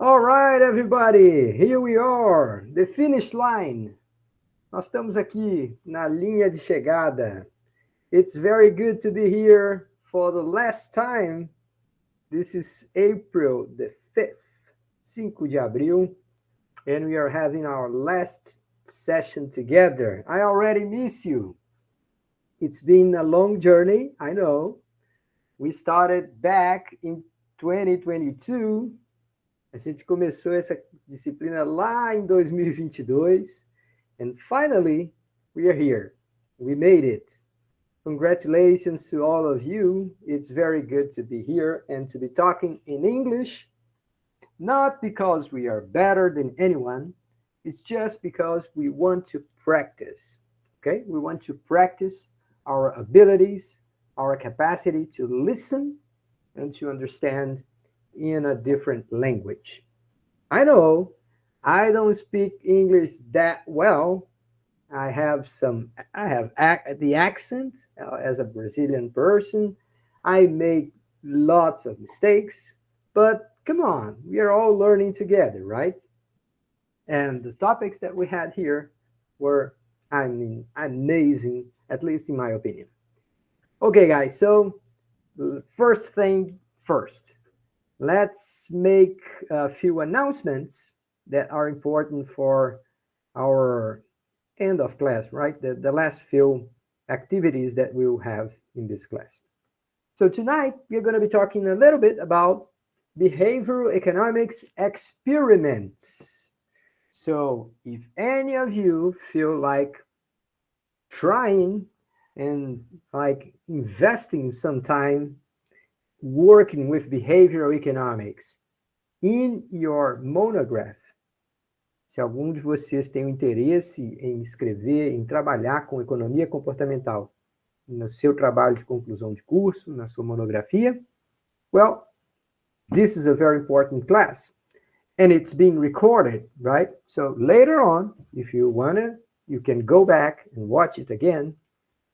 All right, everybody, here we are, the finish line. Nós estamos aqui na linha de chegada. It's very good to be here for the last time. This is April the 5th, 5 de abril, and we are having our last session together. I already miss you. It's been a long journey, I know. We started back in 2022. A gente começou essa disciplina lá em 2022, and finally we are here. We made it. Congratulations to all of you. It's very good to be here and to be talking in English, not because we are better than anyone, it's just because we want to practice. Okay? We want to practice our abilities, our capacity to listen and to understand in a different language. I know I don't speak English that well. I have the accent as a Brazilian person. I make lots of mistakes, but come on, we are all learning together, right? And the topics that we had here were, I mean, amazing, at least in my opinion. Okay, guys, so first thing first, let's make a few announcements that are important for our end of class, right? The last few activities that we'll have in this class. So tonight we're going to be talking a little bit about behavioral economics experiments. So if any of you feel like trying and like investing some time working with behavioral economics in your monograph, se algum de vocês tem o interesse em escrever, em trabalhar com economia comportamental no seu trabalho de conclusão de curso, na sua monografia, well, this is a very important class. And it's being recorded, right? So later on, if you want to, you can go back and watch it again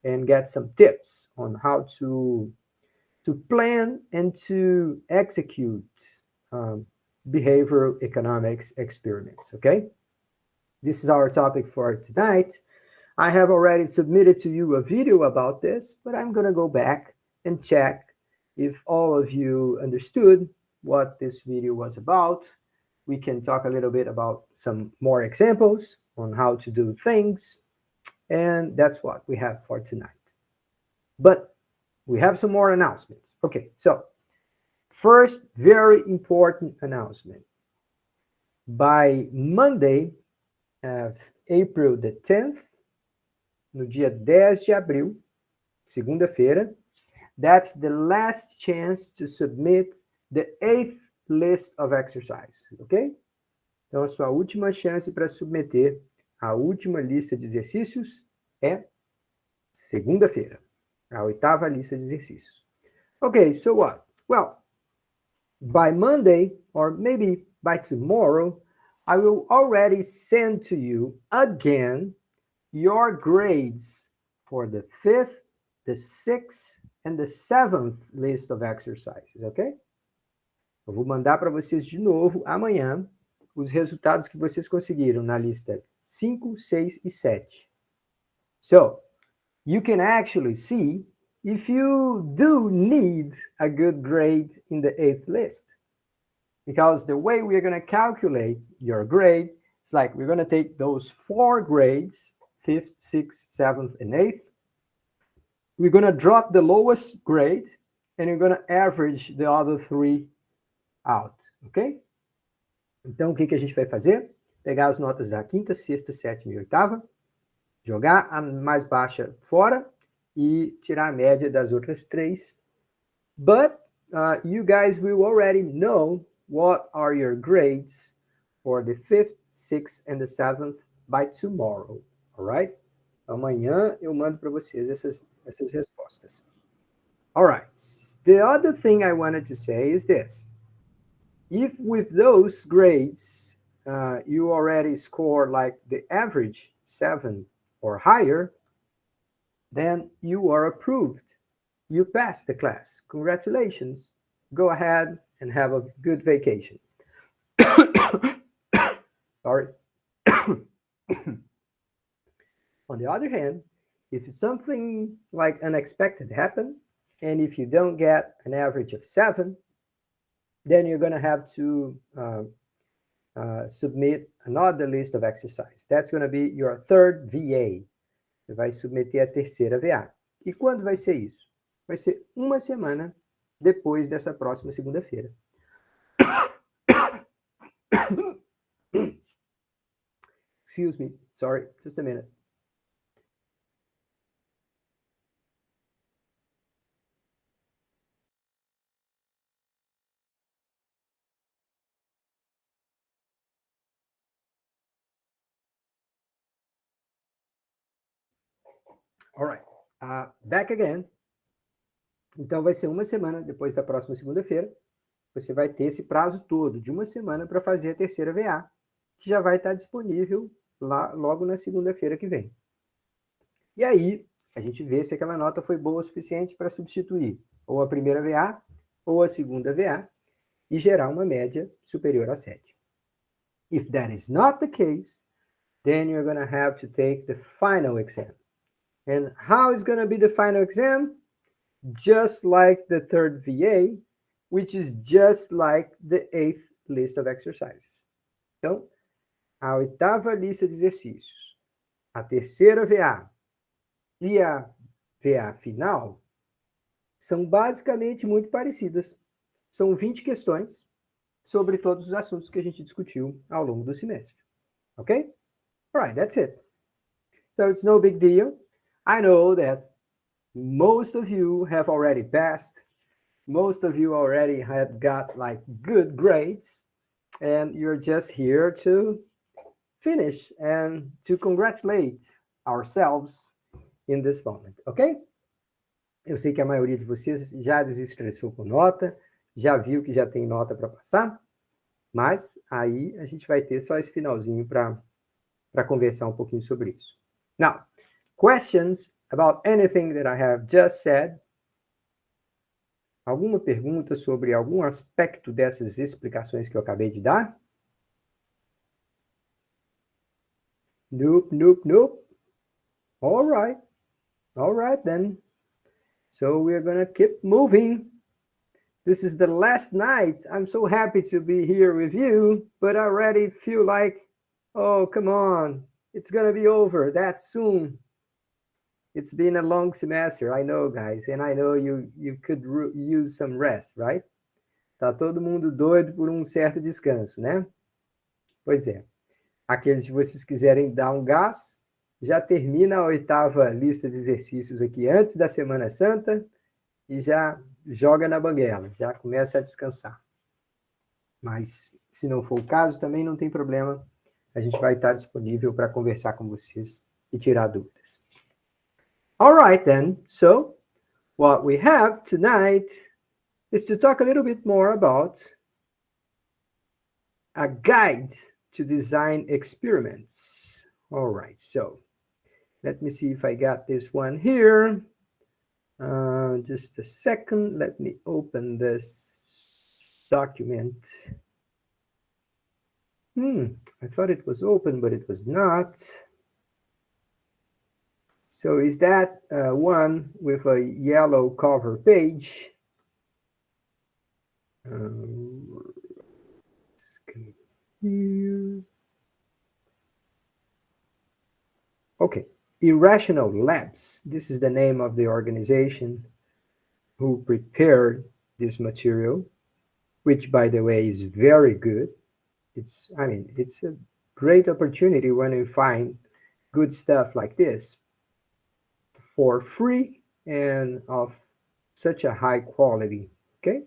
and get some tips on how to plan and to execute behavioral economics experiments, okay? This is our topic for tonight. I have already submitted to you a video about this, but I'm going to go back and check if all of you understood what this video was about. We can talk a little bit about some more examples on how to do things, and that's what we have for tonight. But we have some more announcements. Okay, so first, very important announcement. By Monday, April the 10th, no dia 10 de abril, segunda-feira, that's the last chance to submit the 8th list of exercises, ok? Então, a sua última chance para submeter a última lista de exercícios é segunda-feira, a 8ª lista de exercícios. Okay, so what? Well, by Monday, or maybe by tomorrow, I will already send to you again your grades for the 5th, the 6th, and the 7th list of exercises, ok? Eu vou mandar para vocês de novo amanhã os resultados que vocês conseguiram na lista 5, 6 e 7. So, you can actually see if you do need a good grade in the 8th list. Because the way we're going to calculate your grade is like we're going to take those 4 grades, 5th, 6th, 7th, and 8th. We're going to drop the lowest grade and we're going to average the other 3 out, ok? Então, o que a gente vai fazer? Pegar as notas da 5ª, 6ª, 7ª e 8ª, jogar a mais baixa fora e tirar a média das outras 3. But you guys will already know what are your grades for the 5th, 6th, and the 7th by tomorrow, all right? Amanhã eu mando para vocês essas respostas. All right, the other thing I wanted to say is this. If with those grades you already score like the average 7 or higher, then you are approved. You passed the class. Congratulations. Go ahead and have a good vacation. Sorry. On the other hand, if something like unexpected happened, and if you don't get an average of 7, then you're going to have to submit another list of exercise. That's going to be your third VA. Você vai submeter a terceira VA. E quando vai ser isso? Vai ser uma semana depois dessa próxima segunda-feira. Excuse me. Sorry. Just a minute. All right. Back again. Então, vai ser uma semana depois da próxima segunda-feira. Você vai ter esse prazo todo de uma semana para fazer a terceira VA, que já vai estar disponível lá logo na segunda-feira que vem. E aí, a gente vê se aquela nota foi boa o suficiente para substituir ou a primeira VA ou a segunda VA e gerar uma média superior a 7. If that is not the case, then you're going to have to take the final exam. And how is going to be the final exam? Just like the third VA, which is just like the 8th list of exercises. Então, a 8ª lista de exercícios, a terceira VA e a VA final são basicamente muito parecidas. São 20 questões sobre todos os assuntos que a gente discutiu ao longo do semestre. Ok? All right, that's it. So it's no big deal. I know that most of you have already passed. Most of you already had got like good grades, and you're just here to finish and to congratulate ourselves in this moment, ok? Eu sei que a maioria de vocês já desestressou com nota, já viu que já tem nota para passar, mas aí a gente vai ter só esse finalzinho para conversar um pouquinho sobre isso. Now, questions about anything that I have just said? Alguma pergunta sobre algum aspecto dessas explicações que eu acabei de dar? Nope, nope, nope. All right then. So we're gonna keep moving. This is the last night. I'm so happy to be here with you, but I already feel like, oh, come on, it's gonna be over that soon. It's been a long semester, I know, guys, and I know you could use some rest, right? Tá todo mundo doido por um certo descanso, né? Pois é. Aqueles que vocês quiserem dar um gás, já termina a 8ª lista de exercícios aqui antes da Semana Santa e já joga na banguela, já começa a descansar. Mas, se não for o caso, também não tem problema. A gente vai estar disponível para conversar com vocês e tirar dúvidas. All right, then. So, what we have tonight is to talk a little bit more about a guide to design experiments. All right, so let me see if I got this one here. Just a second. Let me open this document. I thought it was open, but it was not. So is that one with a yellow cover page? Let's come here. Okay, Irrational Labs. This is the name of the organization who prepared this material, which, by the way, is very good. It's a great opportunity when you find good stuff like this for free and of such a high quality, okay?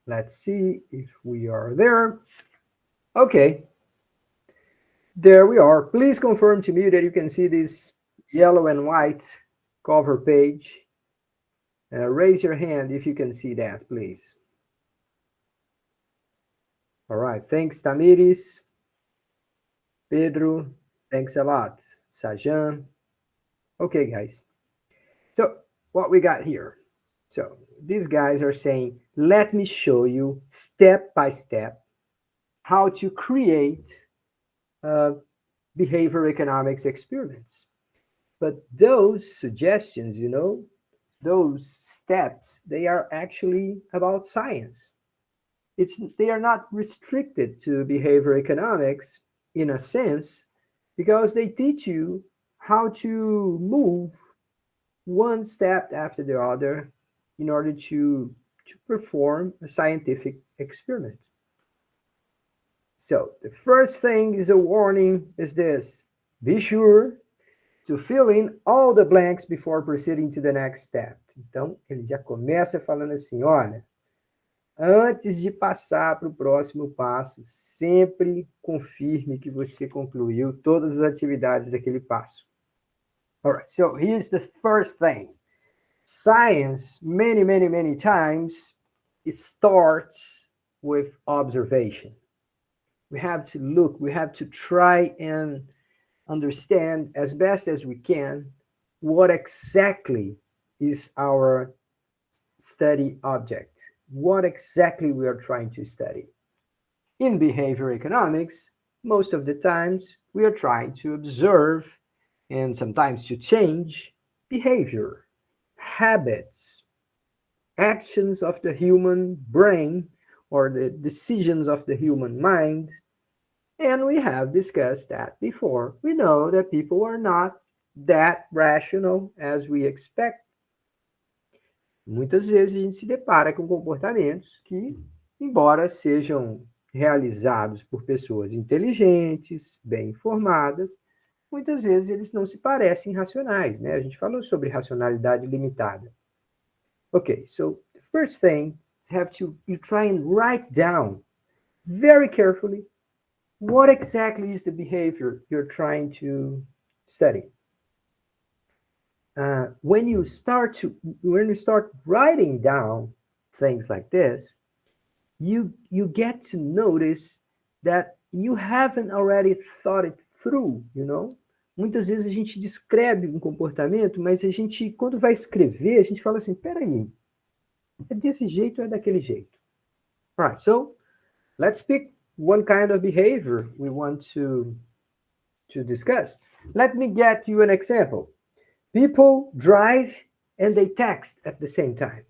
Let's see if we are there. Okay, there we are. Please confirm to me that you can see this yellow and white cover page. Raise your hand if you can see that, please. All right, thanks, Tamiris. Pedro, thanks a lot. Sajan. Okay, guys. So what we got here. So these guys are saying, let me show you step by step how to create behavior economics experiments. But those suggestions, those steps, they are actually about science. They are not restricted to behavior economics in a sense, because they teach you how to move one step after the other in order to perform a scientific experiment. So the first thing is a warning is this: be sure to fill in all the blanks before proceeding to the next step. Então, ele já começa falando assim, olha, antes de passar para o próximo passo, sempre confirme que você concluiu todas as atividades daquele passo. All right, so here's the first thing. Science, many times, it starts with observation. We have to look, we have to try and understand as best as we can what exactly is our study object, what exactly we are trying to study. In behavior economics, most of the times we are trying to observe and sometimes to change behavior, habits, actions of the human brain or the decisions of the human mind. And we have discussed that before. We know that people are not that rational as we expect. Muitas vezes a gente se depara com comportamentos que, embora sejam realizados por pessoas inteligentes, bem informadas, muitas vezes eles não se parecem racionais, né? A gente falou sobre racionalidade limitada. Okay, so the first thing is you try and write down very carefully what exactly is the behavior you're trying to study. When you start writing down things like this, you get to notice that you haven't already thought it through, Muitas vezes a gente descreve um comportamento, mas a gente, quando vai escrever, a gente fala assim, peraí, é desse jeito ou é daquele jeito? All right, so let's pick one kind of behavior we want to discuss. Let me get you an example. People drive and they text at the same time.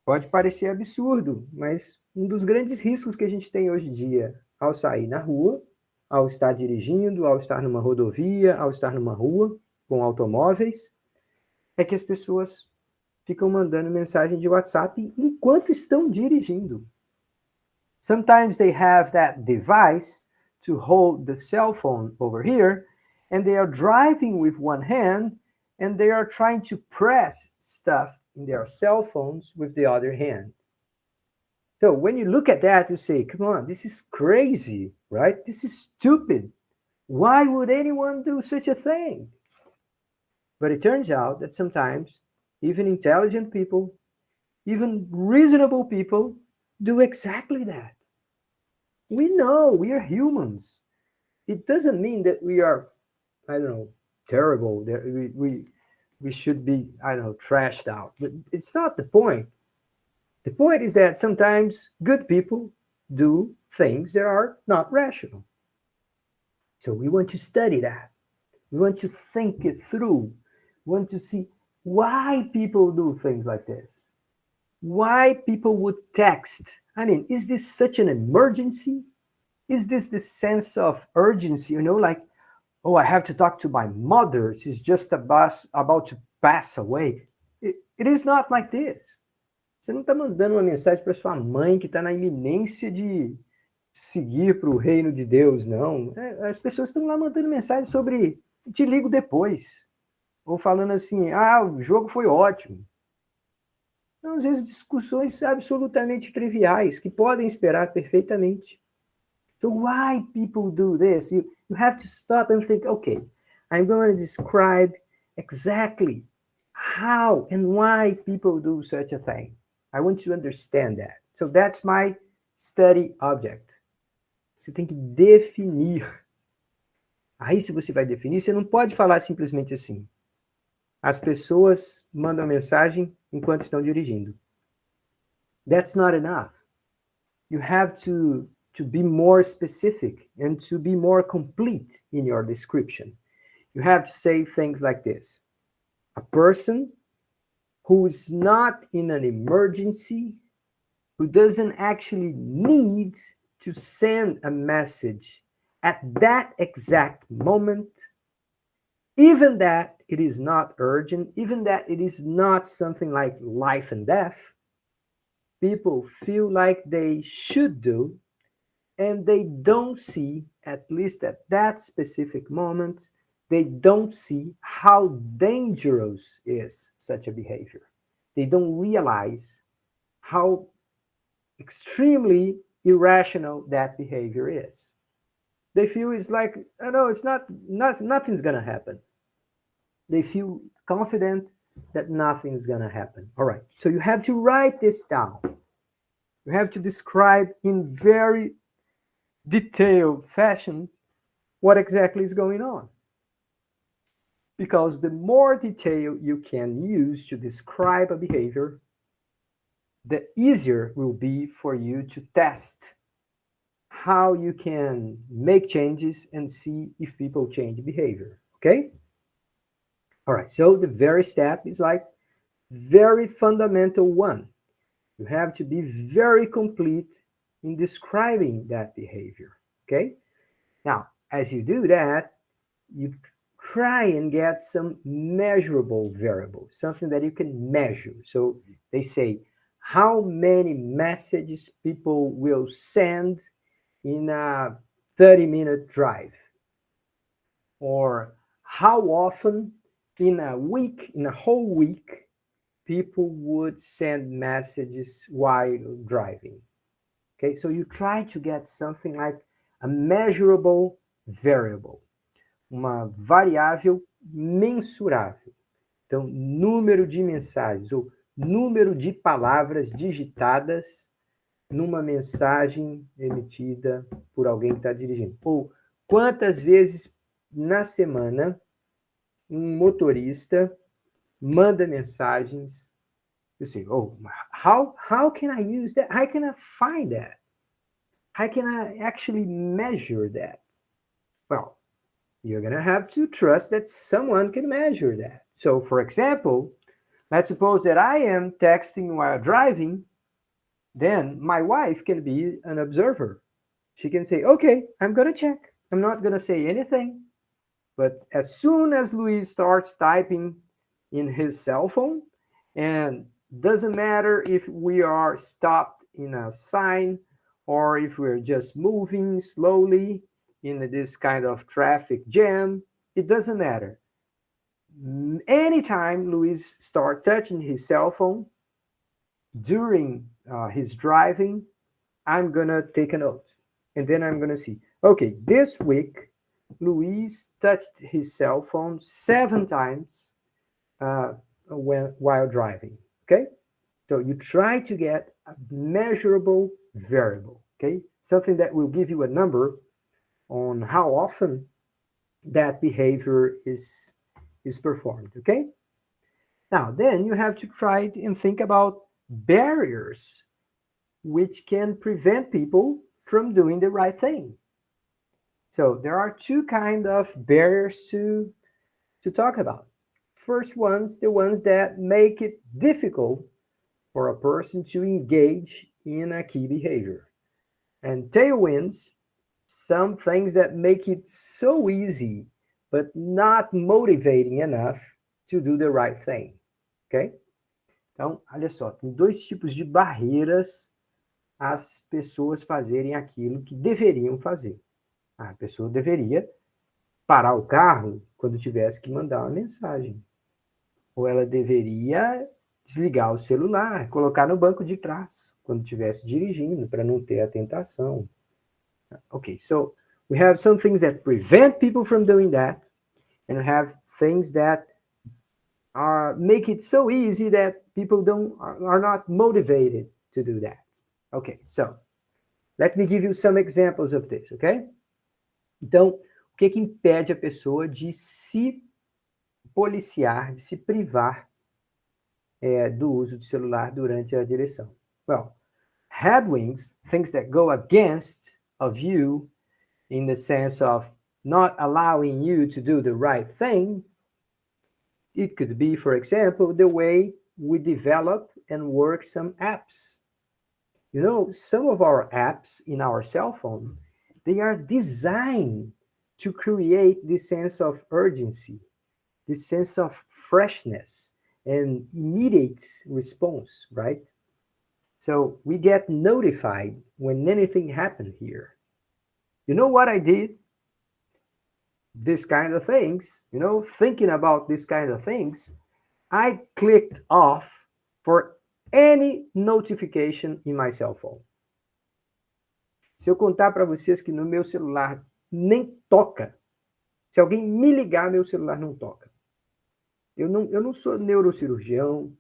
Pode parecer absurdo, mas um dos grandes riscos que a gente tem hoje em dia ao sair na rua, ao estar dirigindo, ao estar numa rodovia, ao estar numa rua com automóveis, é que as pessoas ficam mandando mensagem de WhatsApp enquanto estão dirigindo. Sometimes they have that device to hold the cell phone over here, and they are driving with one hand, and they are trying to press stuff in their cell phones with the other hand. So when you look at that, you say, come on, this is crazy, right? This is stupid. Why would anyone do such a thing? But it turns out that sometimes even intelligent people, even reasonable people do exactly that. We know we are humans. It doesn't mean that we are, terrible, that we should be, trashed out. But it's not the point. The point is that sometimes good people do things that are not rational. So we want to study that. We want to think it through. We want to see why people do things like this. Why people would text. Is this such an emergency? Is this the sense of urgency, like, oh, I have to talk to my mother. She's just about to pass away. It is not like this. Você não está mandando uma mensagem para sua mãe que está na iminência de seguir para o reino de Deus, não. As pessoas estão lá mandando mensagem sobre te ligo depois. Ou falando assim, o jogo foi ótimo. Então, às vezes, discussões absolutamente triviais, que podem esperar perfeitamente. So why people do this? You have to stop and think, okay, I'm going to describe exactly how and why people do such a thing. I want to understand that. So that's my study object. Você tem que definir. Aí, se você vai definir, você não pode falar simplesmente assim. As pessoas mandam mensagem enquanto estão dirigindo. That's not enough. You have to be more specific and to be more complete in your description. You have to say things like this. A person who is not in an emergency, who doesn't actually need to send a message at that exact moment, even that it is not urgent, even that it is not something like life and death, people feel like they should do, and they don't see, at least at that specific moment, they don't see how dangerous is such a behavior. They don't realize how extremely irrational that behavior is. They feel it's like, oh, no, it's nothing's gonna happen. They feel confident that nothing's gonna happen. All right, so you have to write this down. You have to describe in very detailed fashion what exactly is going on. Because the more detail you can use to describe a behavior, the easier will be for you to test how you can make changes and see if people change behavior. Okay? All right, so the very step is like very fundamental one. You have to be very complete in describing that behavior. Okay? Now, as you do that, you try and get some measurable variable, something that you can measure. So they say how many messages people will send in a 30-minute drive, or how often in a week, in a whole week, people would send messages while driving. Okay, so you try to get something like a measurable variable, uma variável mensurável. Então, número de mensagens ou número de palavras digitadas numa mensagem emitida por alguém que está dirigindo. Ou quantas vezes na semana um motorista manda mensagens. You say, oh, how can I use that? How can I find that? How can I actually measure that? Well, you're going to have to trust that someone can measure that. So, for example, let's suppose that I am texting while driving, then my wife can be an observer. She can say, okay, I'm going to check. I'm not going to say anything. But as soon as Luis starts typing in his cell phone, and doesn't matter if we are stopped in a sign or if we're just moving slowly in this kind of traffic jam, it doesn't matter. Anytime Luis starts touching his cell phone during his driving, I'm gonna take a note, and then I'm gonna see, okay, this week Luis touched his cell phone 7 times while driving. Okay, so you try to get a measurable variable. Okay, something that will give you a number on how often that behavior is performed. Okay, now then you have to try and think about barriers which can prevent people from doing the right thing. So there are 2 kinds of barriers to talk about. First ones, the ones that make it difficult for a person to engage in a key behavior. And tailwinds, some things that make it so easy, but not motivating enough to do the right thing. Ok? Então, olha só, tem 2 tipos de barreiras às pessoas fazerem aquilo que deveriam fazer. A pessoa deveria parar o carro quando tivesse que mandar uma mensagem. Ou ela deveria desligar o celular, colocar no banco de trás quando estivesse dirigindo, para não ter a tentação. Okay, so we have some things that prevent people from doing that, and we have things that make it so easy that people are not motivated to do that. Okay, so let me give you some examples of this, okay? Então, o que impede a pessoa de se policiar, de se privar do uso de celular durante a direção. Well, headwinds, things that go against of you in the sense of not allowing you to do the right thing. It could be, for example, the way we develop and work some apps. You know, some of our apps in our cell phone, they are designed to create this sense of urgency, this sense of freshness and immediate response, right? So we get notified when anything happened here. You know what I did? This kind of things, you know, thinking about this kind of things, I clicked off for any notification in my cell phone. Se eu contar para vocês que no meu celular nem toca, se alguém me ligar, meu celular não toca. Eu não sou neurocirurgião,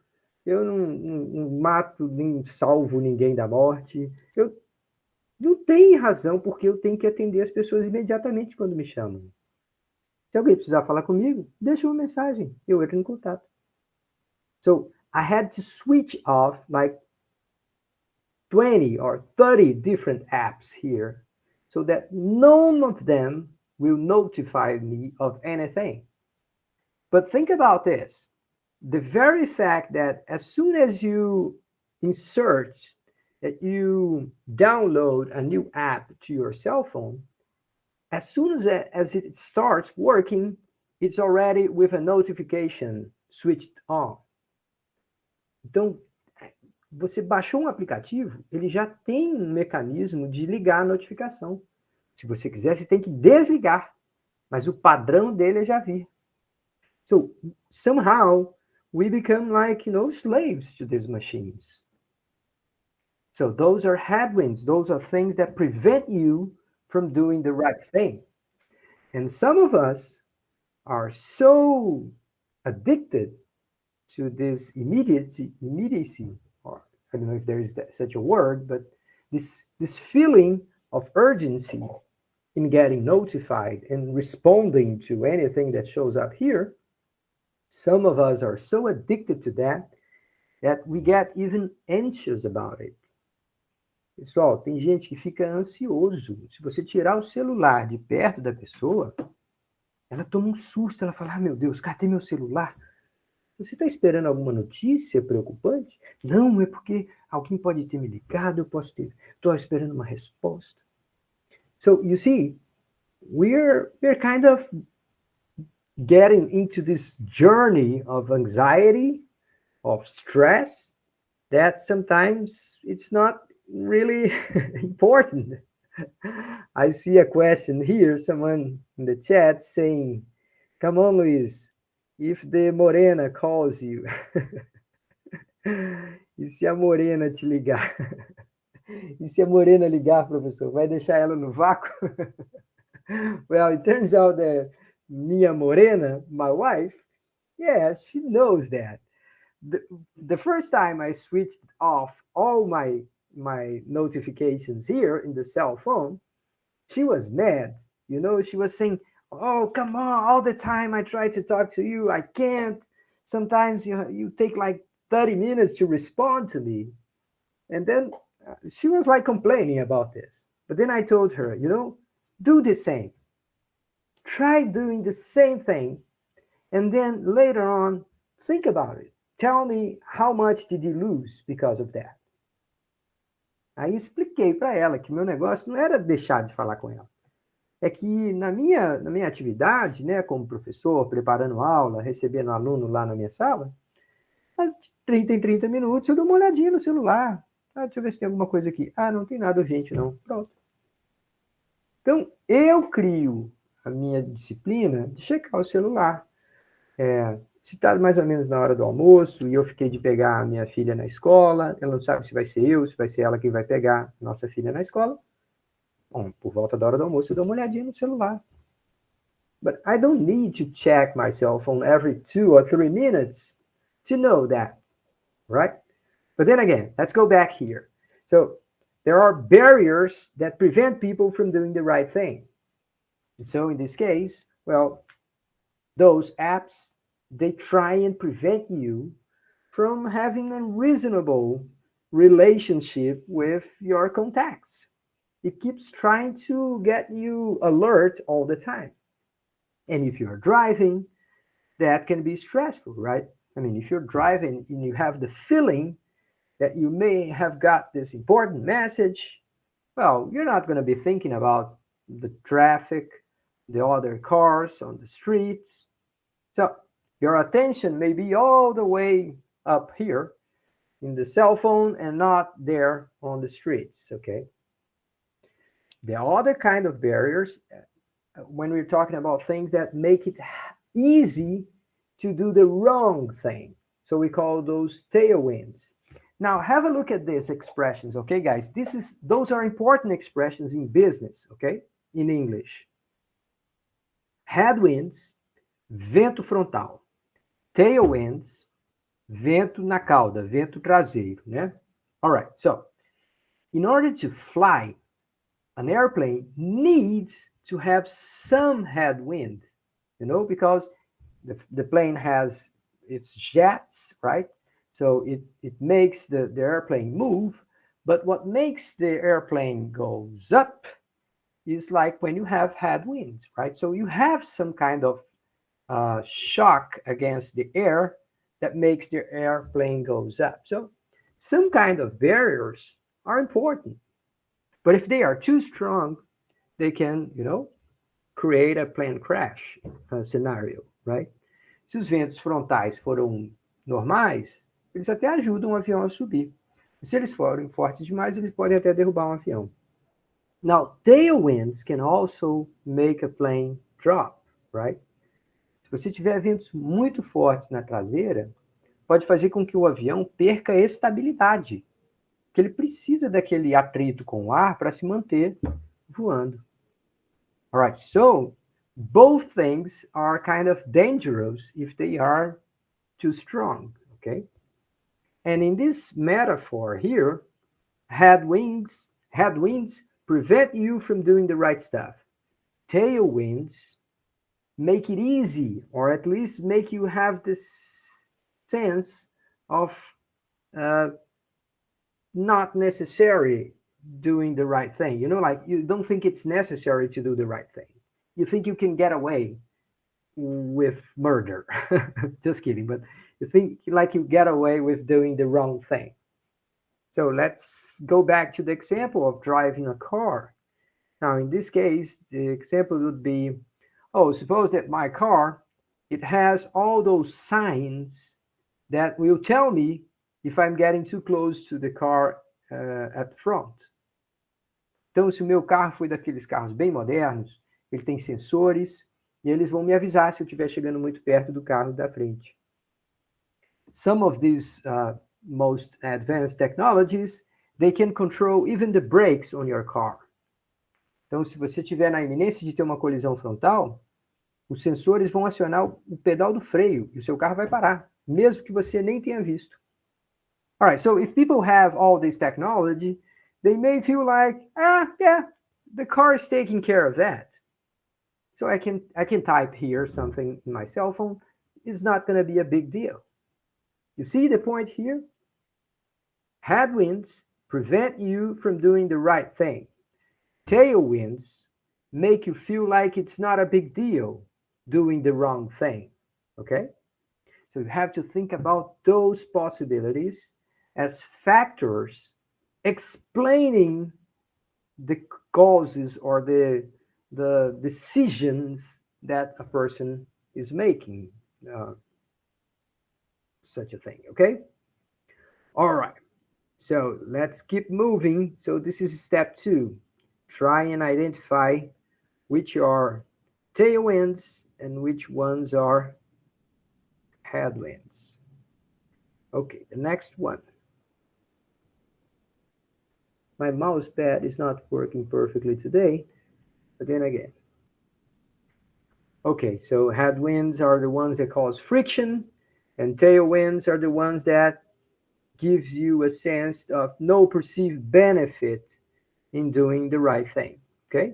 eu não mato nem salvo ninguém da morte. Eu não tenho razão porque eu tenho que atender as pessoas imediatamente quando me chamam. Se alguém precisar falar comigo, deixa uma mensagem, eu entro em contato. So I had to switch off like 20 or 30 different apps here so that none of them will notify me of anything. But think about this. The very fact that as soon as you insert, that you download a new app to your cell phone, as soon as it starts working, it's already with a notification switched on. Então, você baixou um aplicativo, ele já tem um mecanismo de ligar a notificação. Se você quiser, você tem que desligar, mas o padrão dele é já vir. So, somehow, we become like, slaves to these machines. So those are headwinds. Those are things that prevent you from doing the right thing. And some of us are so addicted to this immediacy, or I don't know if there is such a word, but this feeling of urgency in getting notified and responding to anything that shows up here. Some of us are so addicted to that we get even anxious about it. Pessoal, tem gente que fica ansioso. Se você tirar o celular de perto da pessoa, ela toma um susto, ela fala, meu Deus, cadê meu celular? Você está esperando alguma notícia preocupante? Não, é porque alguém pode ter me ligado, eu posso ter... Estou esperando uma resposta. So, you see, we're kind of getting into this journey of anxiety, of stress, that sometimes it's not really important. I see a question here, someone in the chat saying, come on, Luis, if the Morena calls you, e se a Morena te ligar? E se a Morena ligar, professor, vai deixar ela no vácuo? Well, it turns out that Minha Morena, my wife, yeah, she knows that. The first time I switched off all my notifications here in the cell phone, she was mad. She was saying, oh, come on, all the time I try to talk to you, I can't. Sometimes you take like 30 minutes to respond to me. And then she was like complaining about this. But then I told her, do the same. Try doing the same thing. And then later on, think about it. Tell me how much did you lose because of that? Aí eu expliquei para ela que meu negócio não era deixar de falar com ela. É que na minha atividade, né, como professor, preparando aula, recebendo aluno lá na minha sala, de 30 em 30 minutos eu dou uma olhadinha no celular. Deixa eu ver se tem alguma coisa aqui. Não tem nada urgente não. Pronto. Então, eu crio a minha disciplina de checar o celular. Se está mais ou menos na hora do almoço e eu fiquei de pegar a minha filha na escola, ela não sabe se vai ser eu, se vai ser ela que vai pegar nossa filha na escola. Bom, por volta da hora do almoço eu dou uma olhadinha no celular. But I don't need to check my cell phone every 2 or 3 minutes to know that, right? But then again, let's go back here. So there are barriers that prevent people from doing the right thing. And so in this case, well, those apps, they try and prevent you from having a reasonable relationship with your contacts. It keeps trying to get you alert all the time. And if you're driving, that can be stressful, right? I mean, if you're driving and you have the feeling that you may have got this important message, well, you're not going to be thinking about the traffic, the other cars on the streets. So your attention may be all the way up here in the cell phone and not there on the streets, okay? The other kind of barriers, when we're talking about things that make it easy to do the wrong thing. So we call those tailwinds. Now have a look at these expressions, okay, guys? Those are important expressions in business, okay? In English. Headwinds, vento frontal. Tailwinds, vento na cauda, vento traseiro, né? All right, so in order to fly, an airplane needs to have some headwind, you know, because the plane has its jets, right? So it makes the airplane move, but what makes the airplane goes up is like when you have headwinds, right? So you have some kind of shock against the air that makes the airplane goes up. So some kind of barriers are important, but if they are too strong, they can, you know, create a plane crash scenario, right? Se os ventos frontais foram normais, eles até ajudam o avião a subir. Se eles forem fortes demais, eles podem até derrubar um avião. Now, tailwinds can also make a plane drop, right? Se você tiver ventos muito fortes na traseira, pode fazer com que o avião perca a estabilidade, porque ele precisa daquele atrito com o ar para se manter voando. All right, so both things are kind of dangerous if they are too strong, okay? And in this metaphor here, headwinds prevent you from doing the right stuff. Tailwinds make it easy, or at least make you have this sense of not necessary doing the right thing. You know, like you don't think it's necessary to do the right thing. You think you can get away with murder. Just kidding, but you think like you get away with doing the wrong thing. So let's go back to the example of driving a car. Now, in this case, the example would be, oh, suppose that my car, it has all those signs that will tell me if I'm getting too close to the car at the front. Então, se o meu carro foi daqueles carros bem modernos, ele tem sensores e eles vão me avisar se eu estiver chegando muito perto do carro da frente. Some of these most advanced technologies, they can control even the brakes on your car. Então, se você estiver na iminência de ter uma colisão frontal, os sensores vão acionar o pedal do freio e o seu carro vai parar, mesmo que você nem tenha visto. All right, so if people have all this technology, they may feel like, yeah, the car is taking care of that. So I can type here something in my cell phone. It's not going to be a big deal. You see the point here? Headwinds prevent you from doing the right thing. Tailwinds make you feel like it's not a big deal doing the wrong thing, okay? So you have to think about those possibilities as factors explaining the causes or the decisions that a person is making such a thing, okay? All right, so let's keep moving. So this is step 2. Try and identify which are tailwinds and which ones are headwinds. Okay, the next one. My mouse pad is not working perfectly today, but then again. Okay, so headwinds are the ones that cause friction, and tailwinds are the ones that gives you a sense of no perceived benefit in doing the right thing, okay?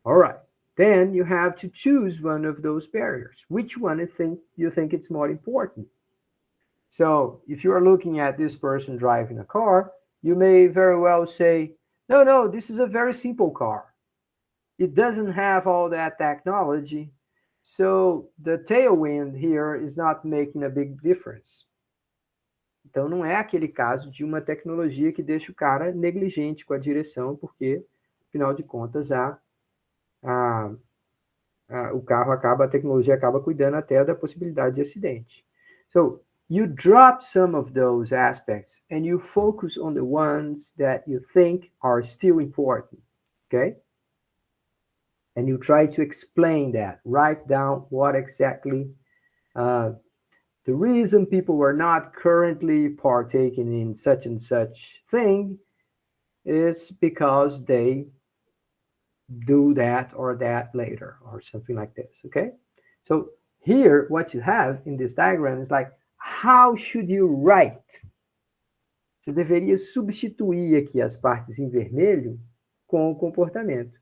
All right, then you have to choose one of those barriers. Which one you think it's more important? So if you are looking at this person driving a car, you may very well say, no, no, this is a very simple car. It doesn't have all that technology. So the tailwind here is not making a big difference. Então não é aquele caso de uma tecnologia que deixa o cara negligente com a direção, porque, afinal de contas, a, o carro acaba, a tecnologia acaba cuidando até da possibilidade de acidente. So you drop some of those aspects and you focus on the ones that you think are still important, okay? And you try to explain that. Write down what exactly the reason people were not currently partaking in such and such thing is because they do that or that later or something like this, okay? So here, what you have in this diagram is like, how should you write? Você deveria substituir aqui as partes em vermelho com o comportamento.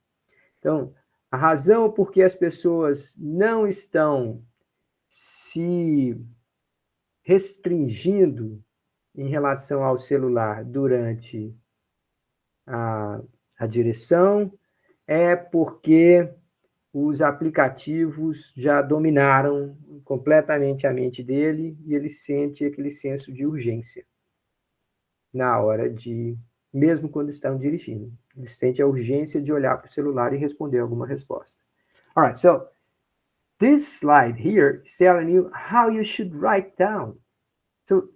Então, a razão por que as pessoas não estão se restringindo em relação ao celular durante a direção é porque os aplicativos já dominaram completamente a mente dele e ele sente aquele senso de urgência na hora de, mesmo quando estão dirigindo. Ele sente a urgência de olhar para o celular e responder alguma resposta. All right, so this slide here is telling you how you should write down. So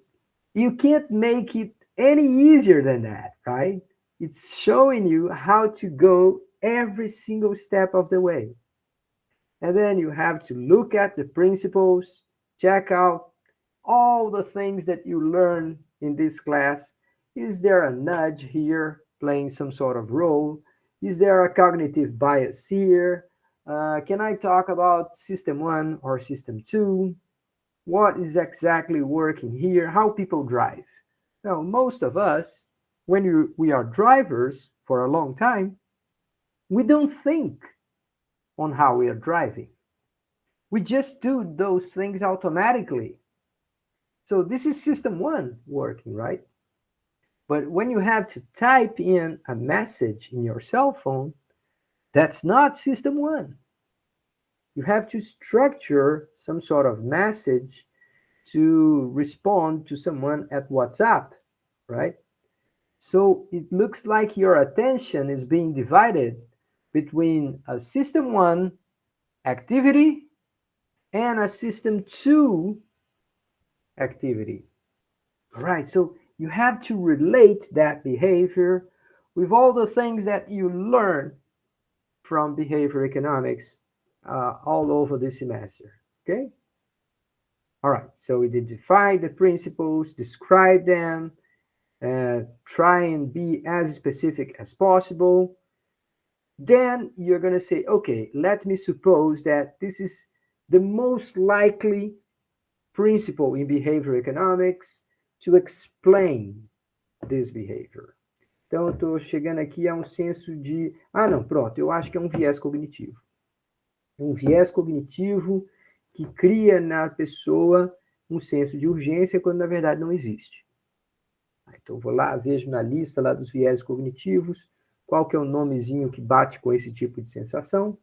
you can't make it any easier than that, right? It's showing you how to go every single step of the way. And then you have to look at the principles, check out all the things that you learn in this class. Is there a nudge here playing some sort of role? Is there a cognitive bias here? Can I talk about system 1 or system 2? What is exactly working here? How people drive? Now, most of us, when we are drivers for a long time, we don't think on how we are driving. We just do those things automatically. So this is system 1 working, right? But when you have to type in a message in your cell phone, that's not system 1. You have to structure some sort of message to respond to someone at WhatsApp, right? So it looks like your attention is being divided between a system 1 activity and a system 2 activity. All right, so you have to relate that behavior with all the things that you learn from behavior economics all over the semester, okay? All right, so we did define the principles, describe them, try and be as specific as possible. Then you're going to say, okay, let me suppose that this is the most likely principle in behavior economics to explain this behavior. Então, eu estou chegando aqui a um senso de, não, pronto, eu acho que é um viés cognitivo. Um viés cognitivo que cria na pessoa um senso de urgência quando na verdade não existe. Então, vou lá, vejo na lista lá dos viés cognitivos, qual que é o nomezinho que bate com esse tipo de sensação.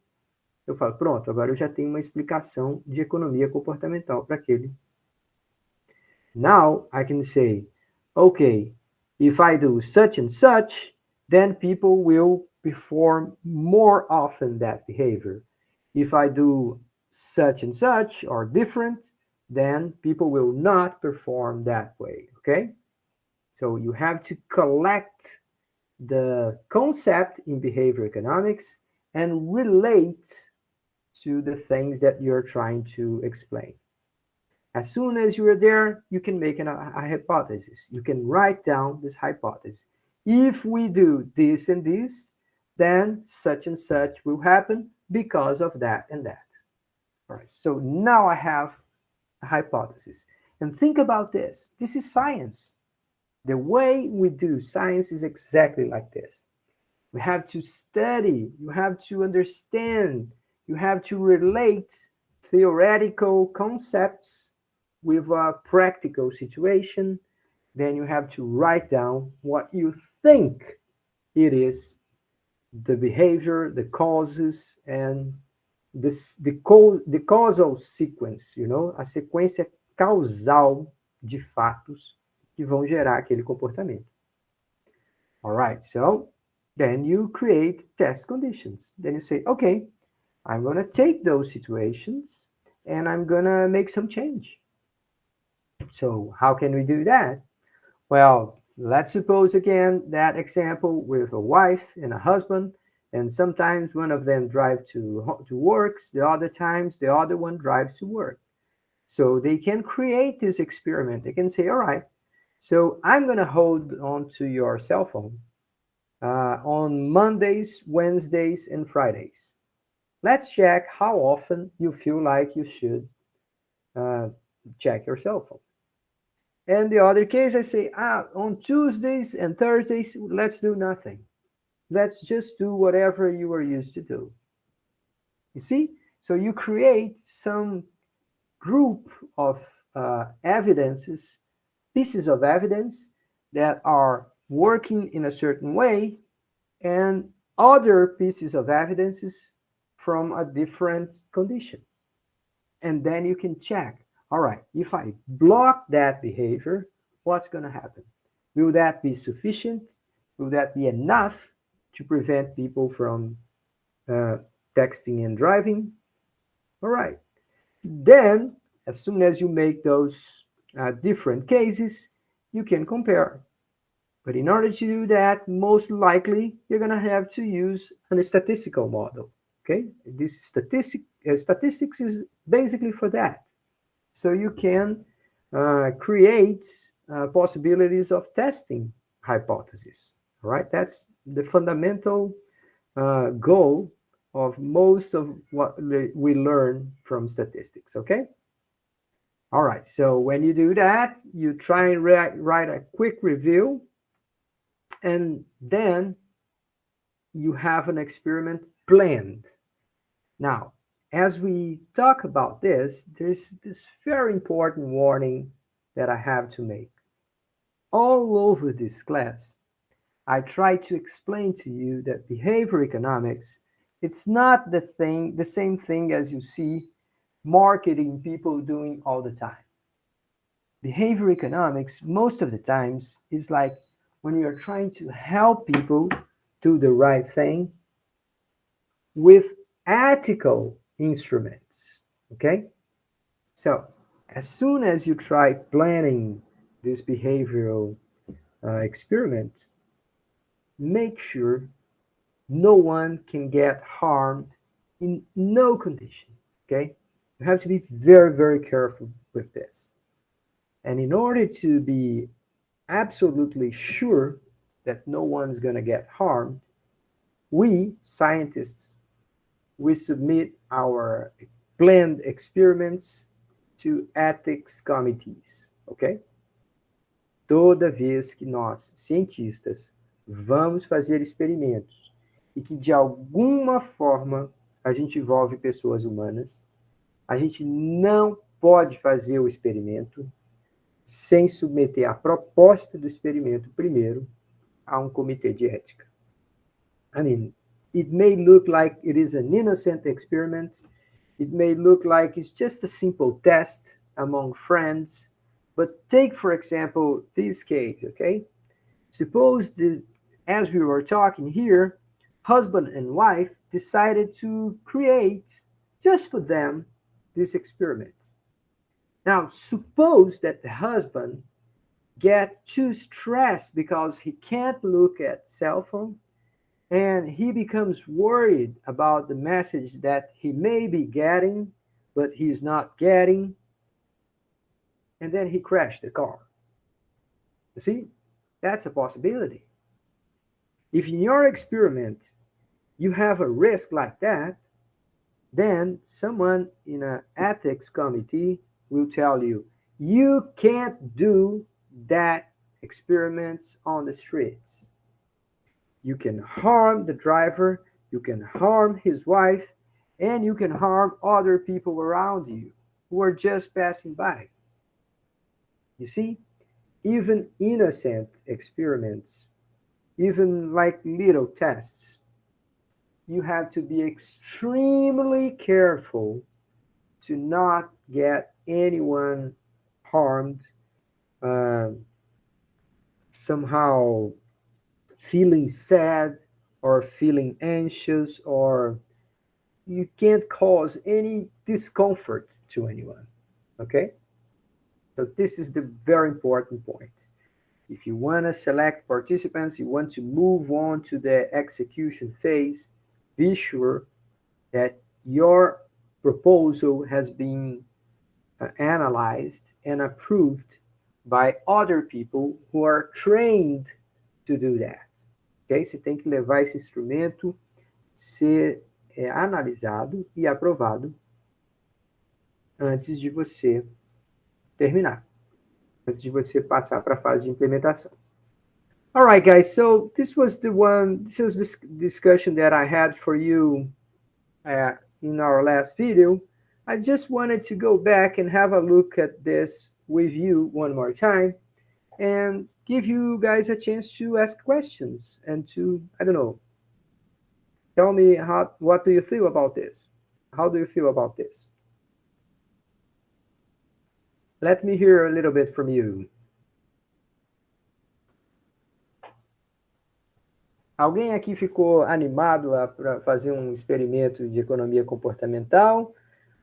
Eu falo, pronto, agora eu já tenho uma explicação de economia comportamental para aquele. Now, I can say, okay, if I do such and such, then people will perform more often that behavior. If I do such and such or different, then people will not perform that way, okay? So you have to collect the concept in behavior economics and relate to the things that you're trying to explain. As soon as you are there, you can make a hypothesis. You can write down this hypothesis. If we do this and this, then such and such will happen because of that and that. All right, so now I have a hypothesis. And think about this. This is science. The way we do science is exactly like this. We have to study, you have to understand, you have to relate theoretical concepts with a practical situation, then you have to write down what you think it is, the behavior, the causes, and the causal sequence, a sequência causal de fatos que vão gerar aquele comportamento. All right, so then you create test conditions. Then you say, okay, I'm going to take those situations and I'm going to make some change. So how can we do that? Well, let's suppose again that example with a wife and a husband, and sometimes one of them drives to work, the other times the other one drives to work. So they can create this experiment. They can say, all right, so I'm going to hold on to your cell phone on Mondays, Wednesdays, and Fridays. Let's check how often you feel like you should uh, check your cell phone. And the other case, I say, on Tuesdays and Thursdays, let's do nothing. Let's just do whatever you were used to do. You see? So you create some group of evidences, pieces of evidence that are working in a certain way, and other pieces of evidences from a different condition. And then you can check, all right, if I block that behavior, what's going to happen? Will that be sufficient? Will that be enough to prevent people from texting and driving? All right. Then, as soon as you make those different cases, you can compare. But in order to do that, most likely you're going to have to use a statistical model. Okay, this statistics is basically for that. So you can create possibilities of testing hypotheses. All right, that's the fundamental goal of most of what we learn from statistics. Okay. All right. So when you do that, you try and write a quick review, and then you have an experiment planned. Now, as we talk about this, there's this very important warning that I have to make. All over this class, I try to explain to you that behavior economics, it's not the same thing as you see marketing people doing all the time. Behavior economics, most of the times, is like when you're trying to help people do the right thing with ethical instruments. Okay? So, as soon as you try planning this behavioral experiment, make sure no one can get harmed in no condition. Okay? You have to be very, very careful with this. And in order to be absolutely sure that no one's going to get harmed, we scientists, we submit our planned experiments to ethics committees, ok? Toda vez que nós, cientistas, vamos fazer experimentos e que de alguma forma a gente envolve pessoas humanas, a gente não pode fazer o experimento sem submeter a proposta do experimento primeiro a um comitê de ética. I mean, it may look like it is an innocent experiment. It may look like it's just a simple test among friends. But take, for example, this case, okay? Suppose this, as we were talking here, husband and wife decided to create, just for them, this experiment. Now, suppose that the husband gets too stressed because he can't look at cell phone, and he becomes worried about the message that he may be getting, but he's not getting, and then he crashed the car. You see, that's a possibility. If in your experiment you have a risk like that, then someone in an ethics committee will tell you, you can't do that experiments on the streets. You can harm the driver, you can harm his wife, and you can harm other people around you who are just passing by. You see, even innocent experiments, even like little tests, you have to be extremely careful to not get anyone harmed, uh, somehow feeling sad or feeling anxious, or you can't cause any discomfort to anyone. Okay? So this is the very important point. If you want to select participants, you want to move on to the execution phase, be sure that your proposal has been analyzed and approved by other people who are trained to do that. Ok? Você tem que levar esse instrumento, ser analisado e aprovado antes de você terminar, antes de você passar para a fase de implementação. All right, guys. So this was this discussion that I had for you in our last video. I just wanted to go back and have a look at this with you one more time and give you guys a chance to ask questions and to, I don't know, tell me what do you feel about this? How do you feel about this? Let me hear a little bit from you. Alguém aqui ficou animado para fazer um experimento de economia comportamental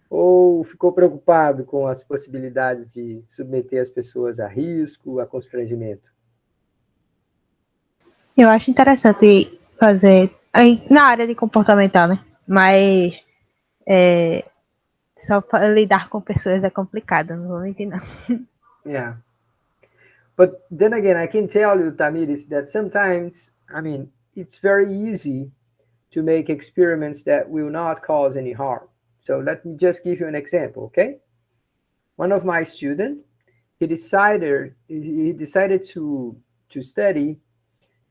ou ficou preocupado com as possibilidades de submeter as pessoas a risco, a constrangimento? Eu acho interessante fazer na área de comportamental, né? Mas só lidar com pessoas é complicado, não vou mentir, não. Yeah. But then again, I can tell you, Tamiris, that sometimes, I mean, it's very easy to make experiments that will not cause any harm. So let me just give you an example, okay? One of my students, he decided to study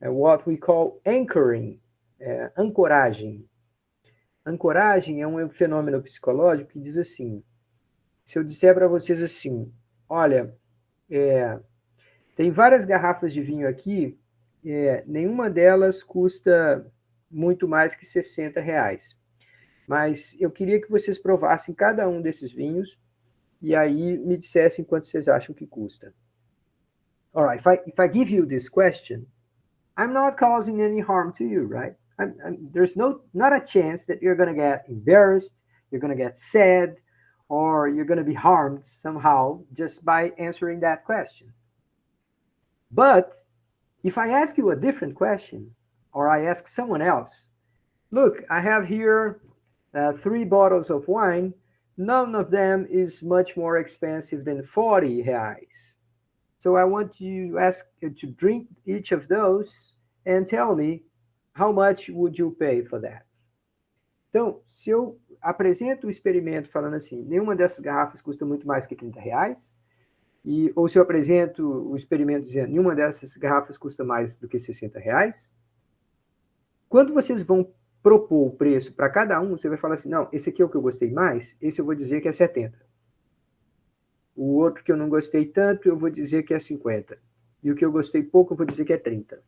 what we call anchoring, ancoragem. Ancoragem é um fenômeno psicológico que diz assim, se eu disser para vocês assim, olha, tem várias garrafas de vinho aqui, nenhuma delas custa muito mais que R$60. Mas eu queria que vocês provassem cada um desses vinhos e aí me dissessem quanto vocês acham que custa. All right, if I give you this question, I'm not causing any harm to you, right? There's not a chance that you're going to get embarrassed, you're going to get sad, or you're going to be harmed somehow just by answering that question. But if I ask you a different question, or I ask someone else, look, I have here 3 bottles of wine, none of them is much more expensive than 40 reais. So I want you to drink each of those and tell me how much would you pay for that. Então, se eu apresento o experimento falando assim, nenhuma dessas garrafas custa muito mais que R$30, ou se eu apresento o experimento dizendo nenhuma dessas garrafas custa mais do que R$60, quando vocês vão propor o preço para cada um, você vai falar assim, não, esse aqui é o que eu gostei mais, esse eu vou dizer que é 70. O outro que eu não gostei tanto, eu vou dizer que é 50. E o que eu gostei pouco, eu vou dizer que é 30.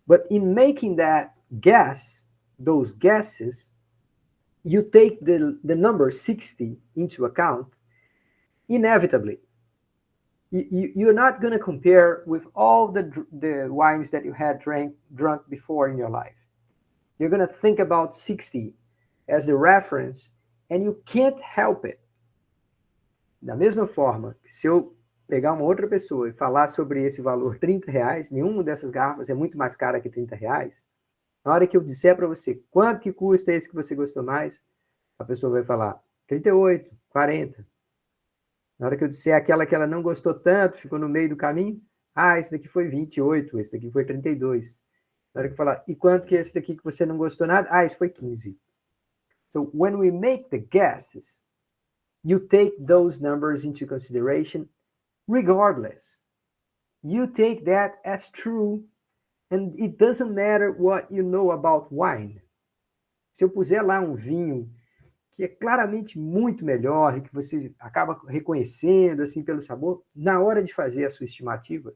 But in making that guess, those guesses, you take the number 60 into account, inevitably. You're not going to compare with all the wines that you had drunk before in your life. You're going to think about 60 as the reference, and you can't help it. Da mesma forma, se eu pegar uma outra pessoa e falar sobre esse valor R$30, nenhuma dessas garrafas é muito mais cara que R$30, na hora que eu disser para você quanto que custa esse que você gostou mais, a pessoa vai falar 38, 40. Na hora que eu disser aquela que ela não gostou tanto, ficou no meio do caminho, esse daqui foi 28, esse daqui foi 32. Na hora que eu falar, e quanto que é esse daqui que você não gostou nada? Esse foi 15. So when we make the guesses, you take those numbers into consideration regardless. You take that as true, and it doesn't matter what you know about wine. Se eu puser lá um vinho que é claramente muito melhor e que você acaba reconhecendo assim pelo sabor, na hora de fazer a sua estimativa,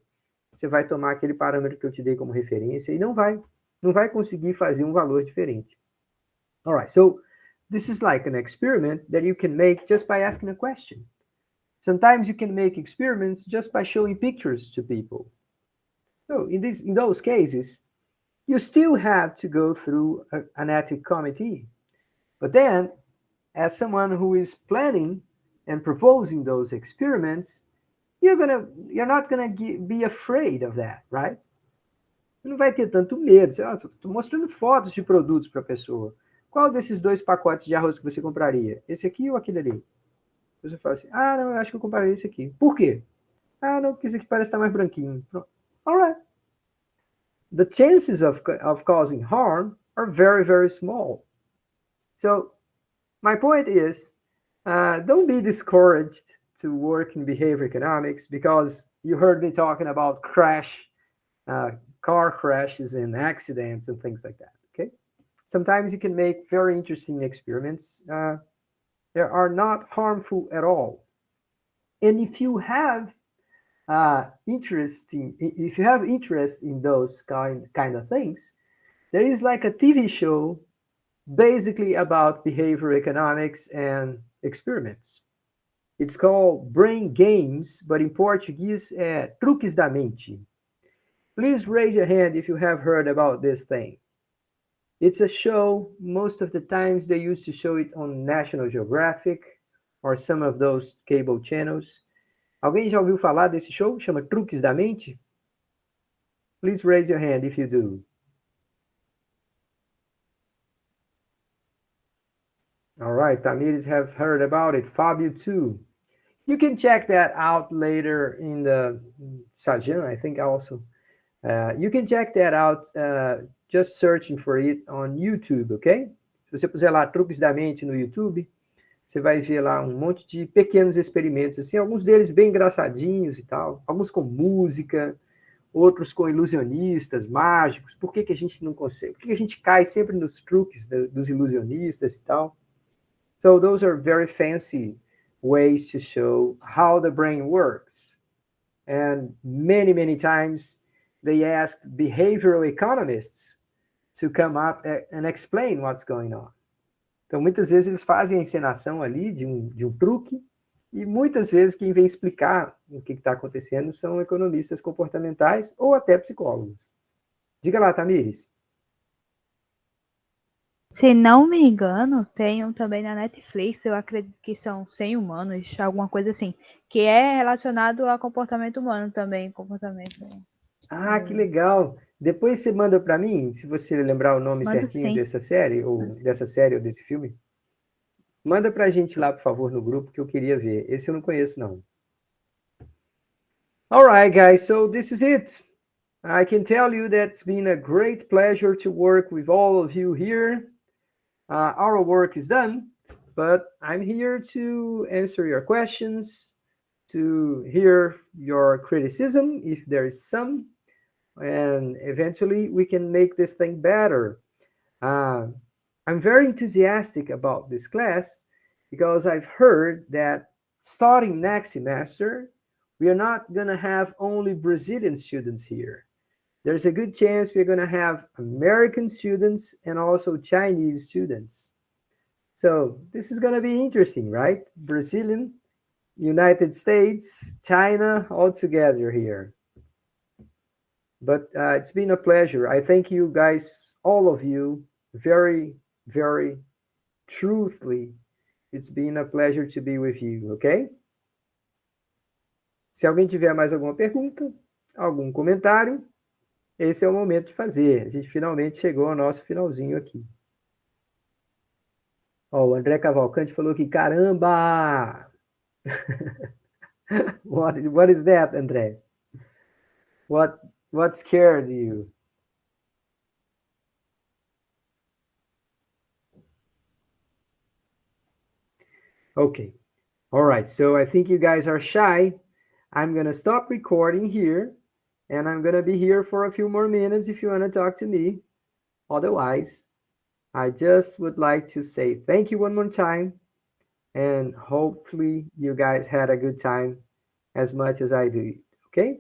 você vai tomar aquele parâmetro que eu te dei como referência e não vai conseguir fazer um valor diferente. All right, so this is like an experiment that you can make just by asking a question. Sometimes you can make experiments just by showing pictures to people. So in those cases, you still have to go through an ethics committee. But then, as someone who is planning and proposing those experiments, you're not gonna be afraid of that, right? Você não vai ter tanto medo. Estou mostrando fotos de produtos para a pessoa. Qual desses 2 pacotes de arroz que você compraria? Esse aqui ou aquele ali? Você fala assim, não, eu acho que eu compraria esse aqui. Por quê? Não, porque esse aqui parece estar mais branquinho. All right. The chances of causing harm are very, very small. So my point is, don't be discouraged to work in behavior economics because you heard me talking about car crashes and accidents and things like that, okay? Sometimes you can make very interesting experiments. They are not harmful at all. And if you have interest in those kind of things, there is like a TV show basically about behavior economics and experiments. It's called Brain Games, but in Portuguese, Truques da Mente. Please raise your hand if you have heard about this thing. It's a show, most of the times they used to show it on National Geographic or some of those cable channels. Alguém já ouviu falar desse show? Chama Truques da Mente? Please raise your hand if you do. All right, Tamires have heard about it. Fabio too. You can check that out later in the Sajan, I think also. You can check that out just searching for it on YouTube, ok? Se você puser lá Truques da Mente no YouTube, você vai ver lá um monte de pequenos experimentos, assim, alguns deles bem engraçadinhos e tal, alguns com música, outros com ilusionistas, mágicos. Por que a gente não consegue? Por que a gente cai sempre nos truques dos ilusionistas e tal? So those are very fancy ways to show how the brain works. And many, many times they ask behavioral economists to come up and explain what's going on. Então, muitas vezes eles fazem a encenação ali de um truque e muitas vezes quem vem explicar o que está acontecendo são economistas comportamentais ou até psicólogos. Diga lá, Tamires. Se não me engano, tem um também na Netflix, eu acredito que são 100 humanos, alguma coisa assim, que é relacionado ao comportamento humano também, comportamento. Que legal! Depois você manda para mim, se você lembrar o nome certinho sim. dessa série ou desse filme. Manda para a gente lá, por favor, no grupo, que eu queria ver. Esse eu não conheço, não. All right, guys, so this is it. I can tell you that it's been a great pleasure to work with all of you here. Our work is done, but I'm here to answer your questions, to hear your criticism, if there is some, and eventually we can make this thing better. I'm very enthusiastic about this class because I've heard that starting next semester, we are not going to have only Brazilian students here. There's a good chance we're going to have American students and also Chinese students. So this is going to be interesting, right? Brazilian, United States, China, all together here. But it's been a pleasure. I thank you guys, all of you, very, very truthfully. It's been a pleasure to be with you, okay? Se alguém tiver mais alguma pergunta, algum comentário, esse é o momento de fazer. A gente finalmente chegou ao nosso finalzinho aqui. O André Cavalcante falou que caramba! What is that, André? What scared you? Okay. All right. So I think you guys are shy. I'm going to stop recording here. And I'm going to be here for a few more minutes if you want to talk to me. Otherwise, I just would like to say thank you one more time, and hopefully you guys had a good time as much as I do. Okay?